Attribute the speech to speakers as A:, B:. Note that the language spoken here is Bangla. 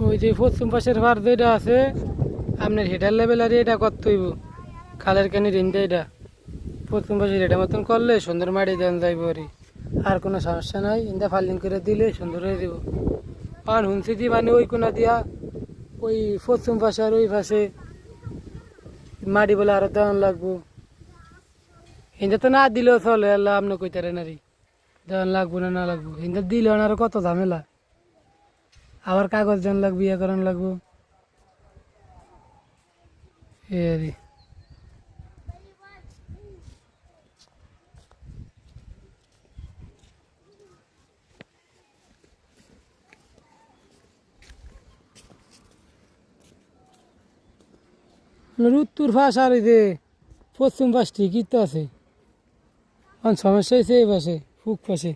A: ওই যে পশ্চিম পাশের ভার যেটা আছে আপনার হেডার লেভেল আর এটা করতে হইব খালের কানি রেঞ্জে এটা পশ্চিম পাশের এটা মতন করলে সুন্দর মাটি দেন যাইব আর কোনো সমস্যা নাই ইন্দা ফাল্ডিং করে দিলে সুন্দর হয়ে যাব। আর হুনসি দি মানে ওই কোনা দিয়া ওই পশ্চিম পাশে আর ওই পাশে মাটি বলে আরো দেওয়ান লাগবো। হিন্দা তো না দিলেও চলে আল্লাহ আপনি কইতারে নারী দেওয়ান লাগবো না না লাগবো হিন্দা দিলে আরো কত ঝামেলা আবার কাগজ দেন লাগবে ইয়ে করান লাগবো এ আরে উত্তর পাশ আর এই যে পশ্চিম পাশ ঠিকই তো আছে সমস্যা হয়েছে এই পাশে ফুক পাশে